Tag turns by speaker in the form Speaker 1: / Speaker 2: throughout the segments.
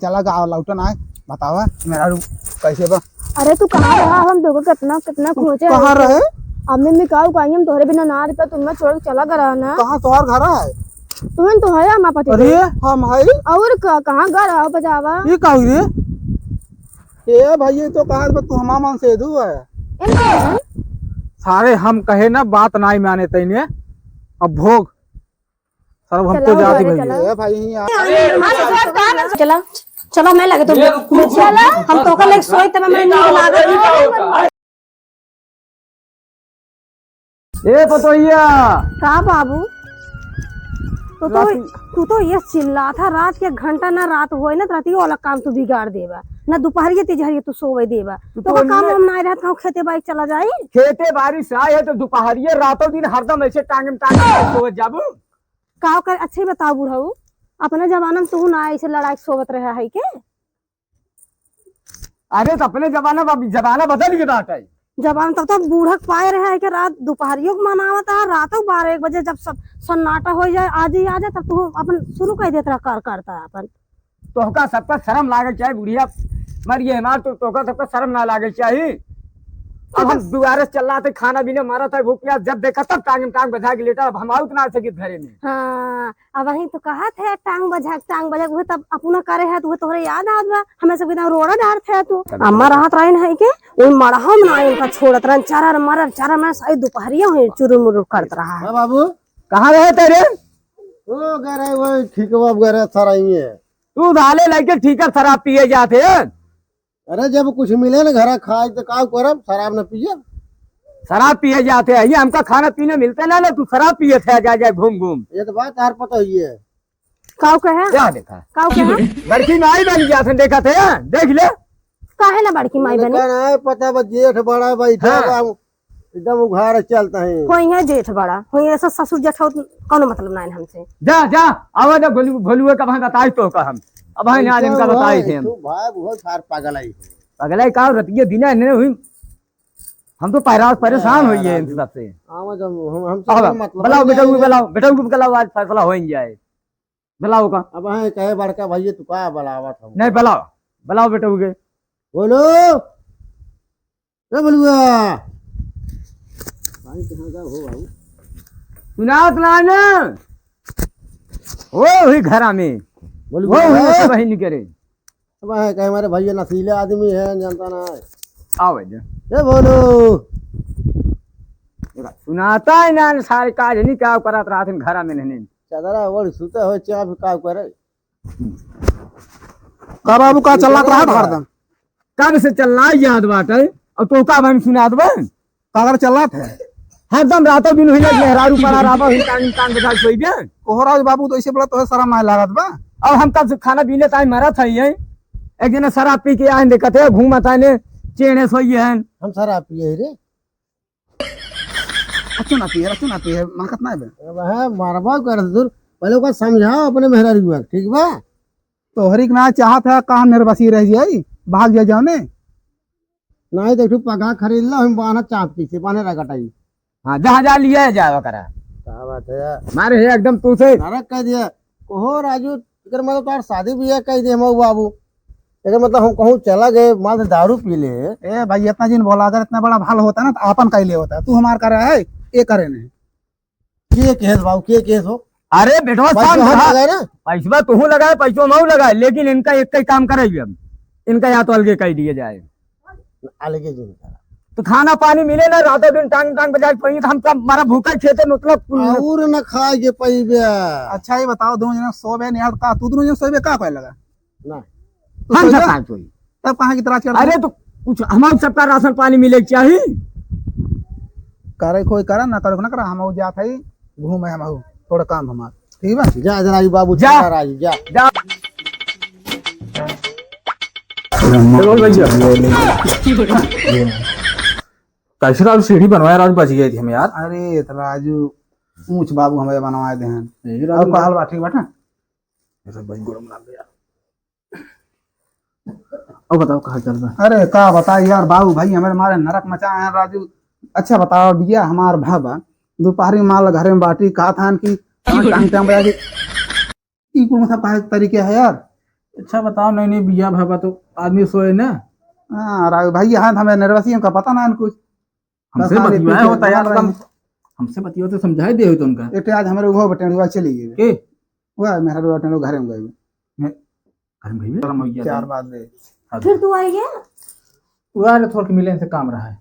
Speaker 1: चला गाँव लौटन आए बतावा मेरा कैसे बा।
Speaker 2: अरे तू कहाँ रहा? हम देखो कितना कितना खोजे।
Speaker 1: कहाँ रहे?
Speaker 2: अम्मी में का कहीं हम तोहरे बिना ना रुपया तुम्हें छोड़ के चला गया ना।
Speaker 1: कहाँ तोहर घर है?
Speaker 2: तुम्हें तो है हमारा पति।
Speaker 1: अरे हम है
Speaker 2: और कहाँ घर आओ बजावा
Speaker 1: ये का रे? ये भाई ये तो कहा तू हमारा मन से दू है सारे हम कहे ना बात नहीं माने तैने अब भोग सर हमको जाती भाई
Speaker 2: चला चलो मैं लगे तो चला हम तो कल सोई तब मैं नींद लागत
Speaker 3: ए पतोहिया
Speaker 2: का बाबू तू तो ये चिल्ला था रात के घंटा ना रात होए ना राती वाला काम तू बिगाड़ देवा ना दोपहरिये तिजहरिये तू सोवे देवा तो का काम हम ना रहत कहूं खेते बाइक चला जाई
Speaker 3: खेते बारिश आए है तो दोपहरिये रातों दिन हरदम ऐसे टांगे सोवत जाबू
Speaker 2: का कर अच्छे बताओ बुढ़ऊ अपने जमाना में तू ना ऐसे लड़ाई सोवत रहा है के?
Speaker 3: अरे तो अपने जमाना बदल गया है
Speaker 2: जबान तब तो बूढ़क पाए रहे है कि रात दोपहरियों को मनावत है रातों 12-1 बजे जब सब सन्नाटा हो जाए आज ही आ जाए तब तू अपन शुरू कर देता कर करता है अपन
Speaker 3: तोहका सबका शर्म लागे चाहिए बुढ़िया मरिए हमार तो तोहका सबका शर्म ना लागे चाहिए। अब हम दोबारा चल रहा थे खाना पीने मारा था भूख प्यास जब देखा तब टांग बजा के लेटा अब हम आउट ना सके घरे में।
Speaker 2: हाँ अब वही तो कहा थे टांग बजा वो तब अपना करे है तो तोहरे याद आत बा हमें सब इतना रोड़ा डार थे तू अम्मा रात रहे है के वो मड़हा में ना इनका छोड़त रहन चारा में सही दोपहरिया हुई चुरुर मुरुर करत रहा है।
Speaker 1: बाबू
Speaker 3: कहाँ रहे तेरे?
Speaker 1: वो गए वो ठीक बाब गए सारा ही है
Speaker 3: तू धाले लेके ठीक है शराब पिए जाते है।
Speaker 1: अरे जब कुछ मिले ना घर खाए तो का करब शराब न पिए
Speaker 3: शराब पिए जाते हैं ये हमका खाना पीने मिलते ना तू शराब पिए थे जा घूम
Speaker 1: ये तो बात हर पता ही है।
Speaker 2: काऊ कहे
Speaker 3: क्या देखा
Speaker 2: काऊ कहे
Speaker 3: लड़की माई बन गया था देखा थे देख ले
Speaker 2: काहे ना बड़की माई बने
Speaker 1: पता बा जेठ बड़ा बैठा एकदम उघार चलता है
Speaker 2: कोई है जेठ बड़ा कोई ऐसा ससुर जेठ कौन मतलब ना हमसे
Speaker 3: जा आवाज भोलुए का बताई तो का हम अब इनका बताई थे हम
Speaker 1: भाई बहुत सार पागल आई
Speaker 3: पागल का रतिये दिन नहीं हुई हम तो परेशान हुई है इन सबसे। बेटा बुलाओ आज फैसला हो जाए बुलाओ का
Speaker 1: अब कहे बड़का भैया तू का बुलावा था
Speaker 3: नहीं बुलाओ बेटा के
Speaker 1: बोलो बोलुआ
Speaker 3: सुना ना वो हुई घरा में वो वही निकले
Speaker 1: अब कहे हमारे भैया नशीले आदमी है जानता ना है
Speaker 3: आओ
Speaker 1: ये बोलो
Speaker 3: सुनाता है ना सारे काज नहीं क्या करत रात में घरा में नहीं
Speaker 1: चादरा वो सुते हो चाह का करे का बाबू का चल रहा है हरदम
Speaker 3: कब से चलना याद बात है और तो का हम सुना दबा
Speaker 1: कागर चल रहा था
Speaker 3: हरदम रातों दिन हुई मेहरारू पड़ा रहा हुई टांग बजा सोई दे
Speaker 1: कोहराज बाबू तो ऐसे बोला तो शर्म ना लागत बा
Speaker 3: अब हम कब खाना पीने टाइम मरा था ये एक दिन शराब पी के आए देखते है घूमत आए चेने सोई है
Speaker 1: हम शराब पिए रे अच्छा ना पिए माकत ना है मारबा कर दूर पहले को समझाओ अपने मेहरारू को ठीक बा तोहरी ना चाहत है कहां निर्वसी रह जाई भाग जाओ ने नहीं देखो पगा खरीद लो हम बाना चाप पीछे बाने रगटाई
Speaker 3: हां जहां लिया जाओ करा
Speaker 1: क्या बात है
Speaker 3: मारे है एकदम तू से
Speaker 1: नरक कह दिया कोहो राजू अगर मतलब तार शादी बियाह कह दे मऊ बाबू अगर मतलब हम कहूँ चला गए मान दारू पी ले ए भाई इतना जिन बोला अगर इतना बड़ा भाल होता ना तो आपन का लिए होता तू हमार कर रहा है ये करे नहीं के केस बाबू के केस हो
Speaker 3: अरे बेटवा
Speaker 1: ना
Speaker 3: पैसा तू लगाए पैसों मऊ लगाए लेकिन इनका एक ही काम करेगी हम इनका या तो अलगे कह दिए जाए
Speaker 1: अलगे जिनका
Speaker 3: तो खाना पानी मिले ना रातों दिन टांग बजा पई हम सब हमारा भूखा खेते मतलब
Speaker 1: और न खाए के पईबे। अच्छा ये बताओ दोनों जने सोबे नहीं का तू दोनों जने सोबे का लगा ना
Speaker 3: हम सब कहां सोई
Speaker 1: तब कहां की तलाश कर
Speaker 3: अरे तो कुछ हमारे सबका राशन पानी मिले चाहिए
Speaker 1: करे कोई करा ना करो ना करा हम जात है घूमे हम थोड़ा काम हमार ठीक है जा जरा बाबू
Speaker 3: जा
Speaker 1: राजू जा
Speaker 4: कैसे राजू सीढ़ी बनवाया राजू बच गई थी हम यार।
Speaker 1: अरे तो राजू ऊंच बाबू हमें बनवाए दे हैं और का हाल बा ठीक बाटा
Speaker 4: अब बताओ कहाँ चल रहा है।
Speaker 1: अरे का बता यार बाबू भाई हमारे मारे नरक मचाए हैं राजू। अच्छा बताओ भैया हमार भाबा दोपहरी माल घर में बाटी कहा था कि टांग बजा के ई कौन सा तरीके है यार
Speaker 4: अच्छा बताओ, नहीं नहीं बिया भाबा तो आदमी सोए ना।
Speaker 1: हाँ राजू भाई यहाँ हमें निर्वासी उनका पता ना कुछ
Speaker 4: हमसे बतिवाया होता यार, हमसे बतियो तो समझाई दे हो तो उनका
Speaker 1: एक आज हमारे वो बटन हुआ चली गई
Speaker 4: के
Speaker 1: हुआ मेरा बटन घर में गए
Speaker 4: घर में भी शर्म हो गया
Speaker 1: चार बात दे
Speaker 2: फिर तू आई गया
Speaker 4: यार, थोड़ा मिले से काम रहा है।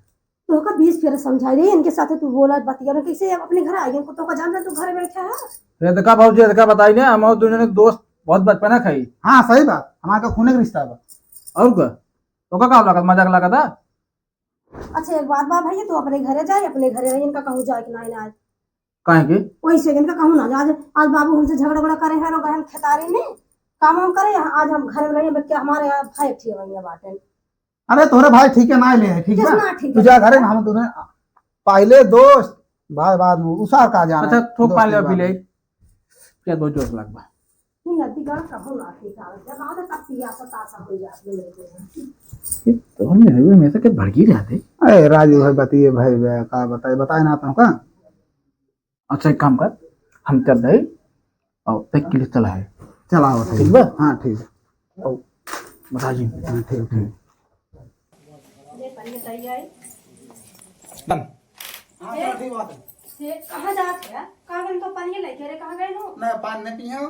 Speaker 2: तो का 20 फेर समझाई दे इनके साथ तू बोला बतिया ना कैसे अब अपने घर आ गए तो का जान रहा तू घर बैठा है
Speaker 4: देखा भाजी, देखा बताई ना, हम और दोनों ने दोस्त बहुत बचपना खाई।
Speaker 1: हाँ सही बात हमारा खून का रिश्ता बा
Speaker 4: और क्या तो का लगा मजाक लगा था।
Speaker 2: अच्छा एक बात बा भैया तू अपने घरे जाए अपने घरे रही इनका कहूँ जाए कि नहीं ना
Speaker 4: काहे के
Speaker 2: वही से इनका कहूँ ना आज आज बाबू हमसे झगड़ा उगड़ा करे हैं लोग हम खेतारी में काम हम करे आज हम घर में रहिए बच्चे हमारे यहाँ भाई ठीक है बाटे
Speaker 1: अरे तोरे भाई ठीक है ना ले ठीक है
Speaker 2: कितना ठीक
Speaker 1: तुझा घर में हम तुम्हें पहले दोस्त बाद में उसार का जाना
Speaker 4: अच्छा ठोक पान ले पी ले क्या दो जोश लग बा
Speaker 2: नहीं नदी गढ़ कहूँ ना ठीक है जब आते तब पिया सतासा हो जाती है मेरे को
Speaker 4: ये तो हम मेरे में से के भड़की रहते।
Speaker 1: अरे राजू भाई बताइए भाई का बताए ना तो का
Speaker 4: अच्छा एक काम कर, हम कर दे और तक के लिए चला है
Speaker 1: चलाओ
Speaker 4: ठीक बा।
Speaker 1: हाँ ठीक है
Speaker 4: और बता जी
Speaker 1: हाँ, ठीक ठीक
Speaker 4: बन
Speaker 2: कहाँ जाते हैं कहाँ गए तो पानी लेके रे कहाँ गए नो
Speaker 1: ना पान नहीं पिए हो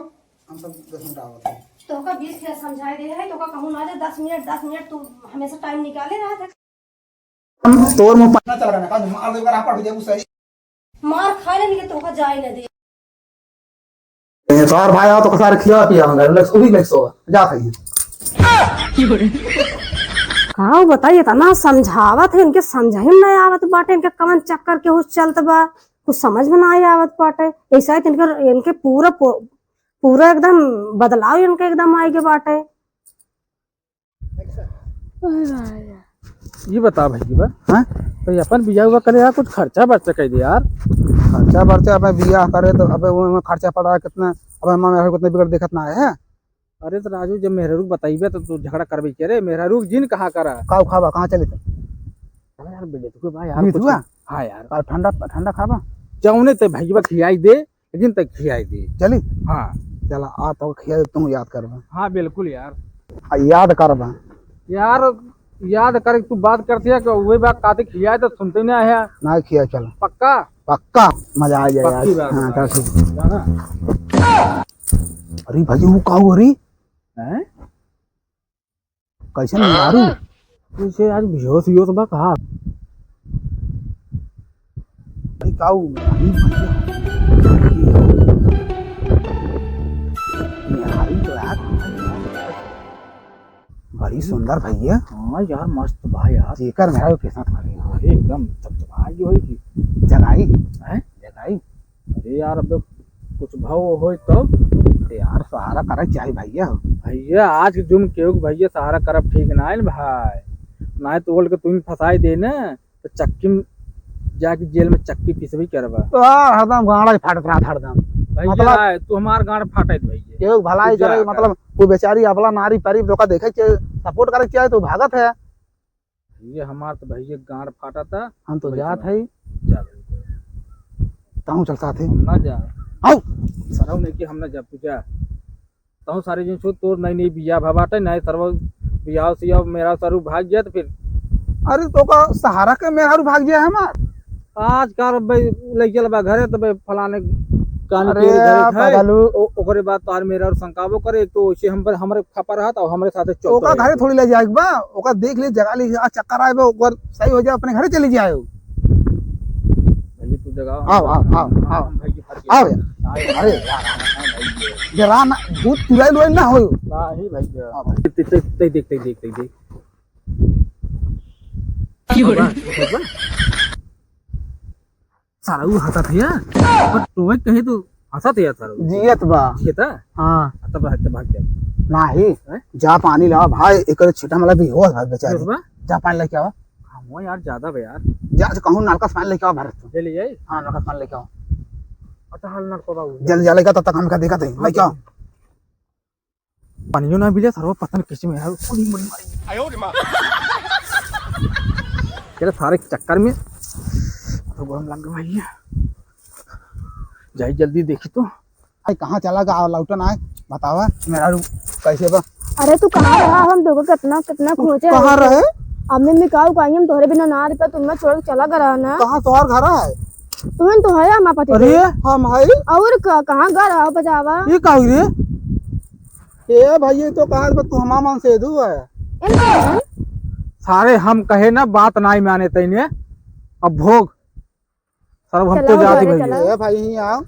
Speaker 1: हम सब 10 मिनट आवत है
Speaker 2: तो का 20 फेर समझाई दे है तो का कहूँ ना 10 मिनट तू हमेशा टाइम निकाले रहा था
Speaker 1: हम तोर मुंह पाना चल रहा है का मार दे बार पड़ जाए सही
Speaker 2: मार खा लेने के तो का जाए न दे
Speaker 1: तो और भाई आओ तो सारे खिला पिया होंगे लक्स भी लक्स हो जा खाइए
Speaker 2: हाँ बताइए ना समझावत है इनके समझ ही नहीं आवत बाटे इनके कवन चक्कर के हुस चलत बा कुछ समझ में नहीं आवत बाटे ऐसा है इनके पूरा एकदम बदलाव इनके एकदम आए के बाटे
Speaker 4: ये बता भाई बा
Speaker 1: हां
Speaker 4: तो अपन बिया हुआ करे यार, कुछ खर्चा बच सके दे यार।
Speaker 1: खर्चा बर्चा अब बियाह करे तो अब वो खर्चा पड़ रहा है कितना अब हम मेरे कितना बिगड़ देखत ना है
Speaker 4: अरे तो राजू जब मेहरुक बताइबे तो तू झगड़ा करबे करे मेहरुक जिन कहाँ करा
Speaker 1: काऊ खाबा कहां चले थे
Speaker 4: यार बेटे तू भाई यार
Speaker 1: बीत
Speaker 4: कुछ
Speaker 1: हुआ
Speaker 4: हां यार
Speaker 1: और ठंडा ठंडा खाबा
Speaker 4: जाऊने ते भईबा खियाई दे लेकिन तक खियाई दे।
Speaker 1: चली
Speaker 4: हाँ
Speaker 1: चला आ तो खिया तुम याद करबा
Speaker 4: हाँ बिल्कुल यार
Speaker 1: याद करबा
Speaker 4: यार याद कर तू बात करती है कि वही बात काते खियाए तो सुनते ना है
Speaker 1: ना खिया चल
Speaker 4: पक्का
Speaker 1: पक्का मजा आ जाए
Speaker 4: पक्की
Speaker 1: यार
Speaker 4: बात
Speaker 1: हां
Speaker 4: है।
Speaker 1: तो ठीक
Speaker 4: जाना
Speaker 1: अरे भाई वो काऊ रे
Speaker 4: हैं
Speaker 1: कैसे मारू
Speaker 4: तुझे आज बेहोश हुई हो तो बा कहा
Speaker 1: अरे काऊ तो यार बड़ी सुंदर भैया
Speaker 4: हाँ यार मस्त बा यार
Speaker 1: जेकर मेरा के साथ खड़े
Speaker 4: अरे एकदम चमचमाई होई की
Speaker 1: जगाई
Speaker 4: हैं
Speaker 1: जगाई
Speaker 4: अरे यार अब कुछ भाव होई तो
Speaker 1: यार सहारा करे चाहिए भैया
Speaker 4: भैया आज जुम केहू भैया सहारा करब ठीक ना है भाई ना तो बोल के तुम फंसाई दे ना तो चक्की में जाके जेल में चक्की पिसबी करबा
Speaker 1: तो हरदम गाड़ा फाटत रहा हरदम
Speaker 4: भैया
Speaker 1: मतलब-
Speaker 4: आए, तू हमार गाड़ फाटे भैया
Speaker 1: केहू भलाई
Speaker 4: पूजा
Speaker 1: करे
Speaker 4: कर।
Speaker 1: मतलब वो बेचारी अबला नारी परी धोखा देखे के सपोर्ट करे चाहिए तो भागत है
Speaker 4: ये हमार तो भैया गाड़ फाटा था
Speaker 1: हम तो
Speaker 4: वही
Speaker 1: जात
Speaker 4: तो।
Speaker 1: है
Speaker 4: जा भैया,
Speaker 1: ताऊ चल साथे
Speaker 4: हम ना जा
Speaker 1: आओ
Speaker 4: सरव नहीं कि हम ना जा तू जा तहु सारे जिन छो तोर नहीं बिया भबाटे नहीं सरव बियाह सिया मेरा सरू भाग गया तो फिर
Speaker 1: अरे तो का सहारा के मेहर भाग गया हमार
Speaker 4: आज कार भाई ले चल बा घरे तो भाई फलाने कान
Speaker 1: अरे
Speaker 4: के घरे थे
Speaker 1: बगलू
Speaker 4: ओकरे बाद तार मेरा और शंकाबो करे एक तो वैसे हम पर हमरे खपा रहा था हमरे साथे चौक
Speaker 1: ओका घरे थोड़ी ले जाए बा ओका देख ले जगह ले आ चक्कर आए बा ओकर सही हो जाए अपने घरे चली जाए
Speaker 4: भैया तू जगह
Speaker 1: आओ, आओ, आओ, आओ।
Speaker 4: भैया फट गया
Speaker 1: आओ यार अरे यार जरा ना दूध चुराई लोई ना हो
Speaker 4: नहीं भैया ते देख सारा वो हंसा था यार पर तू कहे तो हंसा था यार सारा
Speaker 1: जियत बा
Speaker 4: ये था
Speaker 1: हां
Speaker 4: तब भाग गया
Speaker 1: नाही
Speaker 4: हैं?
Speaker 1: जा पानी ला भाई एकर छिटा मला भी हो भाई बेचारी
Speaker 4: बा
Speaker 1: जा पानी लेके आओ
Speaker 4: हम यार ज्यादा बा यार
Speaker 1: जा कहूं नलका से पानी लेके आओ भारत
Speaker 4: ले लिए
Speaker 1: हां नलका से पानी लेके आओ
Speaker 4: अच्छा हाल ना को बाबू
Speaker 1: जल्दी जा लेगा तब तक हम का देखा थे लेके आओ
Speaker 4: पानियों ना मिले सर्व पता नहीं किसी में यार पूरी मुड़ी मारी तेरे सारे चक्कर में तो गरम लग गया भैया जाई जल्दी देखी तो
Speaker 1: भाई कहाँ चला गा लौटन आए बतावा मेरा कैसे बा
Speaker 2: अरे तू कहाँ रहा? हम देखो कितना कितना खोजे।
Speaker 1: कहाँ रहे?
Speaker 2: अब मैं काऊ कहीं हम तोहरे बिना ना रुपया तुम्हें छोड़ के चला गया ना।
Speaker 1: कहाँ तोहार घर है?
Speaker 2: तुम्हें तो है हमारा पति।
Speaker 1: अरे हम है
Speaker 2: और कहाँ घर रहा बजावा?
Speaker 1: ये का रे? ए भाई ये तो कहा तू हमा मन से दू है।
Speaker 2: इनका
Speaker 4: सारे हम कहे ना बात नहीं माने तैने अब भोग सर्व हम तो
Speaker 2: चलाओ
Speaker 4: जाती
Speaker 2: घरे
Speaker 4: भैया
Speaker 2: चलाओ।
Speaker 1: ए भाई ही आओ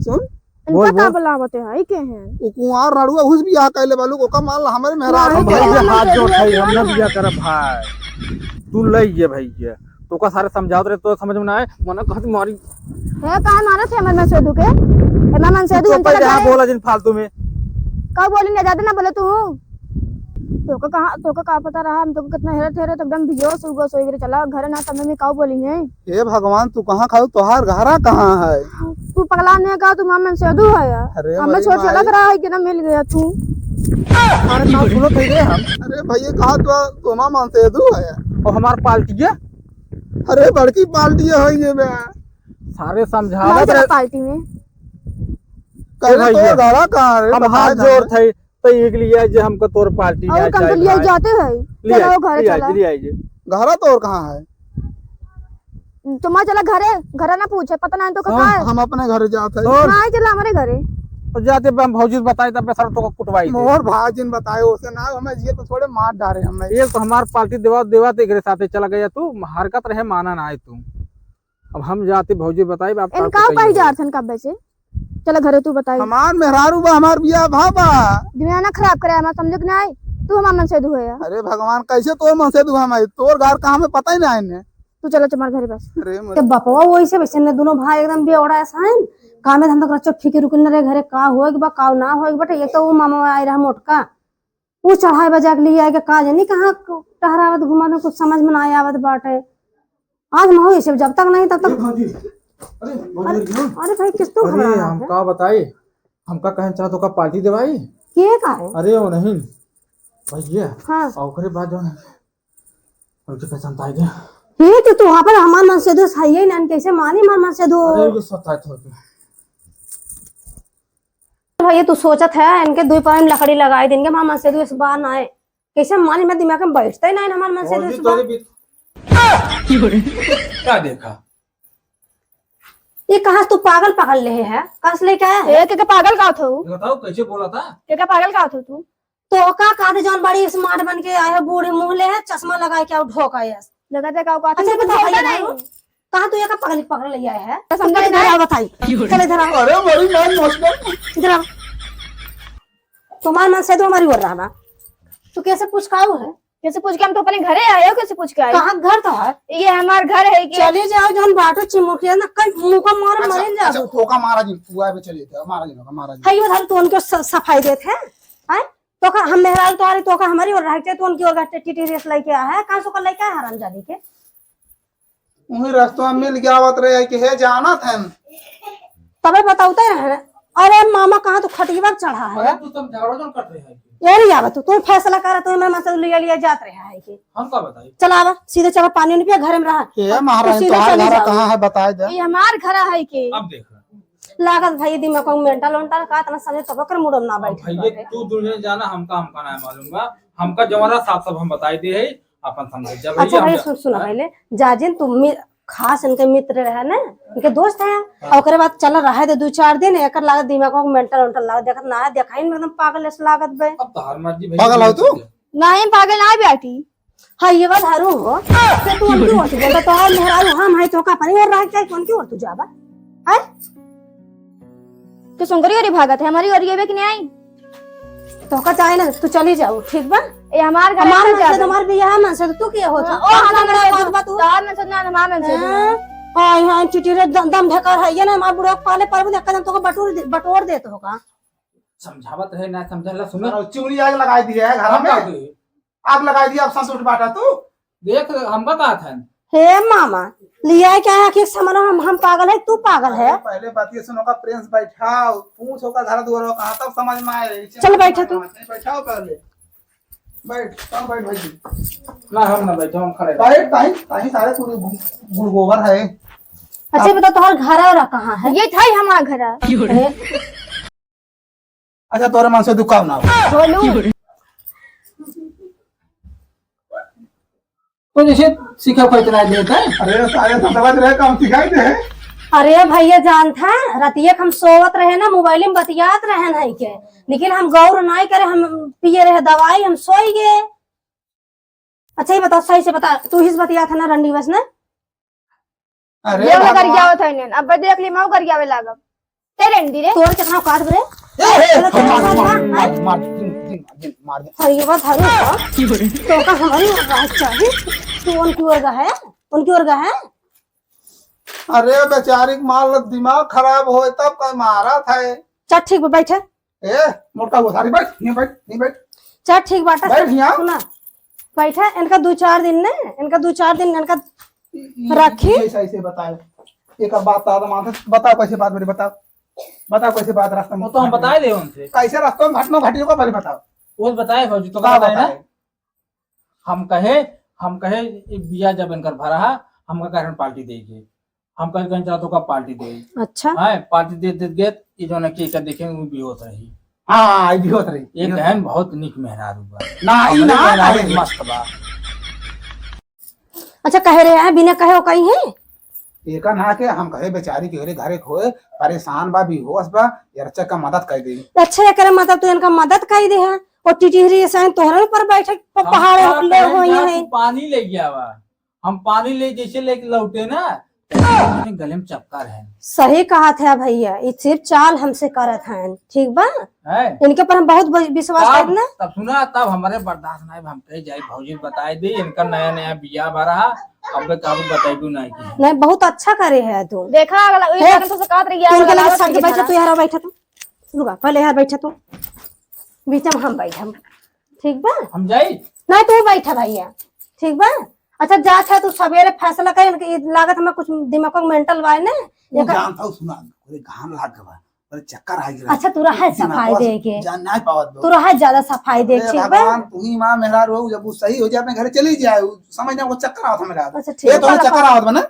Speaker 1: सुन
Speaker 2: इनका का बुलावते है के हैं?
Speaker 1: उ कुंवार रड़ुआ हुस भी आ कहले बालू को माल हमारे मेहरार
Speaker 2: नहीं,
Speaker 4: भाई
Speaker 2: चलाओ
Speaker 4: ये हाथ
Speaker 2: ना,
Speaker 4: जोड़
Speaker 2: चलाओ,
Speaker 4: है हमने
Speaker 2: चलाओ।
Speaker 4: दिया कर भाई तू ले ये भैया तो का सारे समझाओ रे तो समझ में ना आए मना कहत मारी
Speaker 2: है कहाँ मारा थे मन में सेदू के? मैं मन सेदू
Speaker 4: तो
Speaker 2: उनका
Speaker 4: पहले
Speaker 2: लगा
Speaker 4: यहाँ बोला जिन फालतू में
Speaker 2: कब बोलेंगे ज्यादा ना बोले तू। तो का पता रहा हम तो कितना हेरत हेरत एकदम बेहोश हो सोई रे चला घर ना तब में काऊ बोलेंगे।
Speaker 1: हे भगवान तू कहाँ खाऊ तोहार घरा कहाँ है?
Speaker 2: तू पगला ने कहा तू मन सेदू है यार।
Speaker 1: अरे
Speaker 2: हमें
Speaker 1: मेरी
Speaker 2: छोड़
Speaker 1: माई।
Speaker 2: चला रहा है कि ना मिल गया तू।
Speaker 1: अरे ना सुनो थे रे हम। अरे भैया कहा तू हमा मन से दू है।
Speaker 4: और हमार पार्टी है
Speaker 1: अरे बड़की पार्टी है ये बे।
Speaker 4: सारे समझाओ
Speaker 2: हमारी
Speaker 4: रे
Speaker 2: पार्टी में
Speaker 1: कहले तो घरा कहाँ है?
Speaker 4: हम हाथ जोड़ थे तो एक लिए जे हमको तोर पार्टी
Speaker 2: और
Speaker 4: में
Speaker 2: कम तो लिए जाते हैं। चलो घर चला
Speaker 4: ले आइए
Speaker 1: घरा तो और कहाँ है?
Speaker 2: तुम्हारा चला घरे ना पूछे पता नहीं तो कहाँ है।
Speaker 1: हम अपने घर जाते हैं।
Speaker 4: और
Speaker 2: हाँ चला हमारे घरे।
Speaker 4: और जाते हम भौजी से बताए तब सर तो कुटवाई दे
Speaker 1: मोर भाजिन बताए उसे ना हमें ये तो थोड़े मार डाले हमें।
Speaker 4: एक तो हमार पार्टी देवा देवा तेरे साथे चला गया तू हरकत रहे माना ना आए तू अब हम जाते भौजी बताई बाप
Speaker 2: इनका कहीं जा रहे कब से। चलो घरे तू बताई।
Speaker 1: हमार मेहरारू बा हमार बिया भाबा।
Speaker 2: दिमाग ना खराब करे हमारा समझ के नहीं। तू हमारे मन से दू है यार।
Speaker 1: अरे भगवान कैसे तोर मन से दू हम तोर घर कहाँ में पता ही नहीं है।
Speaker 2: तू चलो तुम्हारे घरे बस।
Speaker 1: अरे
Speaker 2: तो बपवा वैसे वैसे ने दोनों भाई एकदम बेवड़ा ऐसा है काम में हम तो चुप फिक्र रुकन रहे घरे का होएगा बा का ना होएगा बटे एक तो वो मामा आए रहा मोटका वो चढ़ाई बजा के लिए आएगा का जानी कहाँ टहरावत घुमाने कुछ समझ में ना आवत बाटे। आज ना हो जब तक नहीं तब तक। अरे भाई किस तो घबरा रहा
Speaker 4: हम
Speaker 2: है?
Speaker 4: का बताई हमका कहें चाह तो का पार्टी देवाई
Speaker 2: के का है?
Speaker 4: अरे वो नहीं भैया
Speaker 2: हाँ
Speaker 4: और ओकरे बाद जो है उनके पहचान पाई दे
Speaker 2: ये तो तू वहां पर हमार मन से दो सही है ना कैसे मानी मार मन से दो।
Speaker 4: अरे ये सत्ता था
Speaker 2: भाई तू सोचत है इनके दो पाव में लकड़ी लगाई देंगे हमार मन से दो इस बार ना है कैसे मानी मैं दिमाग में बैठता ही नहीं हमार मन से दो इस बार।
Speaker 4: क्या देखा
Speaker 2: ये कहाँ से तू पागल पकड़ ले है कहाँ से लेके आया है? के पागल का थू
Speaker 4: बताओ कैसे बोला था
Speaker 2: के पागल का थू तू तो का काटे जौन बड़ी स्मार्ट बन के आया बूढ़े मुंह ले है चश्मा लगा के और ढोक आया लगाते का का अच्छा बता भैया कहाँ तू ये का पागल पकड़ ले आया है समझ इधर आ बताई चल इधर आ
Speaker 1: अरे बड़ी मान मस्त।
Speaker 2: इधर आ तुम्हारे मन से तो हमारी बोल रहा बा तू कैसे पूछ काऊ है
Speaker 5: कैसे पूछ के हम तो अपने घरे आए हो कैसे पूछ के आए
Speaker 2: कहाँ घर तो है
Speaker 5: ये हमारा घर है कि
Speaker 2: चले जाओ जौन बाटो चिमुकिया ना कई मुंह का मार मरे जा
Speaker 1: अच्छा ठोका महाराज जी पुआ पे चले थे महाराज जी महाराज जी।
Speaker 2: हाय उधर तो उनको सफाई देते हैं हैं तो का हम मेहराल तो आ रही तो का हमारी और रहते तो उनकी और टीटी रेस लेके आया है कहां से को लेके आया हरामजादी के
Speaker 1: वही रास्ता में मिल गया आवत रहे कि है जाना था।
Speaker 2: तबे बताउते रहे अरे मामा कहाँ तो खटिया चढ़ा है
Speaker 4: तू तुम झगड़ा क्यों कर रहे हैं
Speaker 2: ये नहीं आवा तू फैसला कर तो मैं मसल लिया लिया जात रहा है कि
Speaker 4: हम का बताई
Speaker 2: चला आवा सीधे चला पानी नहीं पिया घर में रहा
Speaker 1: ये महाराज
Speaker 2: सीधे
Speaker 1: तुम्हारा
Speaker 2: चली
Speaker 1: घर
Speaker 2: जाओ।
Speaker 1: कहाँ है बताए दे।
Speaker 5: ये हमारा घर है कि
Speaker 4: अब देख
Speaker 2: लागत भाई दिमाग को मेंटल उंटल का तना समझ तब कर मुड़म ना बैठ
Speaker 4: भैया तू दुनिया जाना हमका नहीं मालूम बा हमका जवाना साफ सब हम बताई दे है अपन समझ जा
Speaker 2: अच्छा भाई सुन सुना पहले जाजिन तुम खास इनके मित्र रहे ना इनके दोस्त है और ओकरे बाद चल रहा है 2-4 दिन एक लागत दिमाग को मेंटल उंटल लागत देखत ना देखाई एकदम पागल ऐसे लागत बे
Speaker 4: अब तो हर मर्जी
Speaker 1: पागल हो तू?
Speaker 5: नहीं पागल ना बेटी
Speaker 2: हाँ ये बात हारू हो से तू उनकी ओर बोलता तो और मेहरारू हम है तो का पानी और रह के कौन की ओर तू जाबा है
Speaker 5: तो सुनकरी और भागत है हमारी और ये कि नहीं आई
Speaker 2: तो का चाहे ना तू चली जाओ ठीक बा
Speaker 5: ये हमारा घर
Speaker 2: हमार
Speaker 5: है
Speaker 2: मन से तुम्हार भी है मन से तो तू क्या होता
Speaker 5: ओ हमारा
Speaker 2: बात बात तू
Speaker 5: तार में सुनना हमारा मन से
Speaker 2: हां हां चिटिरे दम ढकर है ये ना हमार बुढ़ा पाले पर देख के तो का बटोर देत होगा
Speaker 4: समझावत है ना समझला सुनो
Speaker 1: चुगली आग लगाई दी है घर में आग लगाई दी अब संसुट बाटा तू
Speaker 4: देख हम बता था
Speaker 2: हे मामा लिया क्या है कि समझ हम पागल है तू पागल है
Speaker 1: पहले बात ये सुनो का प्रिंस बैठाओ पूछ होगा घर दुआर कहाँ तक समझ में आए।
Speaker 2: चल बैठे तू।
Speaker 1: बैठाओ पहले बैठ कौन बैठ भाई
Speaker 4: ना हम ना बैठो हम खड़े
Speaker 1: बैठ ताही ताही सारे पूरे गुड़ गोबर है।
Speaker 2: अच्छा बता तुम्हारा घर और कहाँ है
Speaker 5: ये था ही हमारा घर
Speaker 1: अच्छा तोरे मन से दुकान ना
Speaker 5: बोलू
Speaker 4: तो जैसे सीखा को इतना देता है।
Speaker 1: अरे सारे तो समझ रहे काम सिखाई दे।
Speaker 2: अरे भैया जानता है रतिया हम सोवत रहे ना मोबाइल में बतियात रहे नहीं के, लेकिन हम गौर नहीं करे, हम पिए रहे दवाई, हम सोई गए। अच्छा ये बता, सही से बता, तू ही बतिया था ना रंडी बस ने?
Speaker 1: अरे
Speaker 5: ये कर गया होता है अब देख ली माऊ कर गया वे लागब तेरे अंडी रे
Speaker 2: तोड़ कितना काट बरे
Speaker 1: मार
Speaker 2: अरे बात हरी तो का हमारी बात चाहिए, तू उनकी ओर का है, उनकी ओर का है।
Speaker 1: अरे बेचारी माल दिमाग खराब हो तब का मारा था।
Speaker 2: चल ठीक बा, बैठे
Speaker 1: ए मोटा वो सारी बैठ नहीं बैठ नहीं बैठ
Speaker 2: चल ठीक बाटा
Speaker 1: बैठ यहाँ।
Speaker 2: सुना बैठा, इनका 2-4 दिन ने, इनका 2-4 दिन इनका रखी।
Speaker 1: ऐसे बताओ एक बात बताओ कैसे बात मेरी बताओ कैसे बात रास्ते में।
Speaker 4: वो तो हम बताए दे उनसे,
Speaker 1: कैसे रास्ते में घटना घटी को पहले बताओ।
Speaker 4: वो बताए फौजी तो
Speaker 1: का
Speaker 4: बताए ना।
Speaker 1: बताए?
Speaker 4: हम कहे बिया जब इनकर भरा हमका कारण पार्टी देगी, हम कहे चाहतो का पार्टी देगी।
Speaker 2: अच्छा
Speaker 4: हाँ पार्टी दे गए ये जो ना की कर देखे वो भी होत रही।
Speaker 1: हाँ ये भी होत रही।
Speaker 4: एक बहन बहुत निक मेहरारू बा
Speaker 1: ना ई ना
Speaker 4: मेहरारू मस्त बा।
Speaker 2: अच्छा कह रहे हैं बिना कहे वो कहीं है।
Speaker 1: एक ना के हम कहे बेचारी के घरे खोए परेशान बा भी होस बा यार का मदद कर दे।
Speaker 2: अच्छा करे मतलब तू इनका मदद कर दे है और टिटिहरी से तोहरे ऊपर बैठे पहाड़ ले हुई है।
Speaker 4: पानी ले गया वा, हम पानी ले जैसे लेके लौटे ना गले में चपकार है।
Speaker 2: सही कहा था भैया, ये सिर्फ चाल हमसे करत हैं, ठीक बा
Speaker 4: है
Speaker 2: इनके पर हम बहुत विश्वास करना।
Speaker 4: तब सुना तब हमारे बर्दाश्त नहीं, हम कहे जाए भौजी बताए दी इनका नया नया बिया भरा अब काबू बताइबू नहीं की।
Speaker 2: नहीं बहुत अच्छा करे है तू,
Speaker 5: देखा अगला वही लगन तो से काट रही
Speaker 2: तू इनके लगे
Speaker 5: है
Speaker 2: सट के बैठा, तू यहाँ बैठा, तू रुका पहले यहाँ बैठा, तू बीच में हम बैठा, ठीक बा
Speaker 4: हम जाई
Speaker 2: नहीं तू बैठा भैया, ठीक बा। अच्छा जा था तू सवेरे फैसला कर, लागत हमें कुछ दिमाग में मेंटल वाय ने
Speaker 1: जानता हूं सुना पूरे घाम लाग गवा पर चक्कर आ गया।
Speaker 2: अच्छा तू रहा सफाई दे के,
Speaker 1: जान नहीं पावत
Speaker 2: तू रहा ज्यादा सफाई दे, ठीक बा।
Speaker 1: भगवान तू ही मां मेहरार हो, जब वो सही हो जाए अपने घर चली जाए समझ ना वो चक्कर आवत मेरा।
Speaker 2: अच्छा
Speaker 1: ये
Speaker 2: ठीक
Speaker 1: तो चक्कर आवत बना।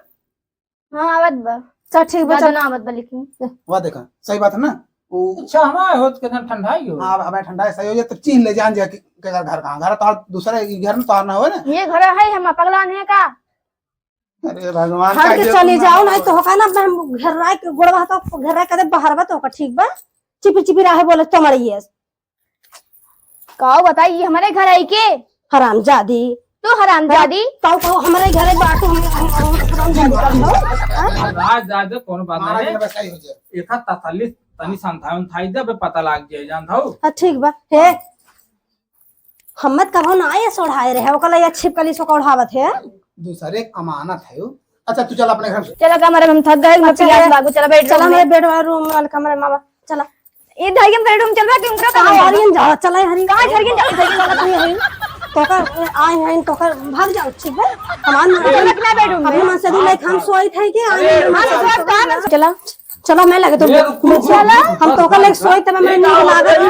Speaker 5: हां आवत बा
Speaker 2: चल ठीक बा,
Speaker 5: ज्यादा
Speaker 2: चल
Speaker 5: ना आवत बा लेकिन
Speaker 1: वो देखा सही बात है ना वो।
Speaker 4: अच्छा हमारे होत के ठंडा ही हो।
Speaker 1: हां अब ठंडा सही हो जाए तो चीन ले जान जा के घर कहां घर तो दूसरे घर में तो ना हो ना।
Speaker 5: ये घर है हम पगला नहीं का।
Speaker 1: अरे भगवान
Speaker 2: हट के चली जाओ नहीं तो होगा ना हम घर राय के गोड़वा तो घर राय कदे बाहर बा तो होगा, ठीक बा। चिपी चिपी रहे बोले तो मर ये
Speaker 5: काओ बताई ये हमारे घर आई के
Speaker 2: हरामजादी,
Speaker 5: तू हरामजादी
Speaker 2: काऊ हमारे घरे बाटू हरामजादी कर लो।
Speaker 4: राज राज कोनो बात
Speaker 1: हमारा
Speaker 4: नहीं
Speaker 1: ये सही हो जाए।
Speaker 4: एक तसल्ली तनी संथावन थाई दे पता लाग जाए जानता हो।
Speaker 2: ठीक बा हे हमत कहो ना आए सोढ़ाए रहे ओकला या छिपकली सो कोढ़ावत है।
Speaker 1: दूसरे अमानत है वो। अच्छा तू चल अपने घर से।
Speaker 5: चलो कमरे में हम थक गए,
Speaker 2: अच्छा,
Speaker 5: प्यास लागो चलो बेड
Speaker 2: चला मेरे बेड वाला रूम वाला कमरे मामा चला
Speaker 5: ये धाई हम बेडरूम चल रहा क्यों करा
Speaker 2: कहां हरियन जा चला हरियन
Speaker 5: कहां झरके जा
Speaker 2: हरियन वाला तू हरियन तो का आए हैं तो का भाग जाओ, ठीक है। हमान
Speaker 5: रखना बेडरूम में
Speaker 2: अपने मन से दूर हम सोई थे के
Speaker 5: हाँ,
Speaker 2: चला चलो मैं लगे तो
Speaker 4: ये रुको,
Speaker 2: चला हम तो का लेके सोई तब मैं नींद लागत।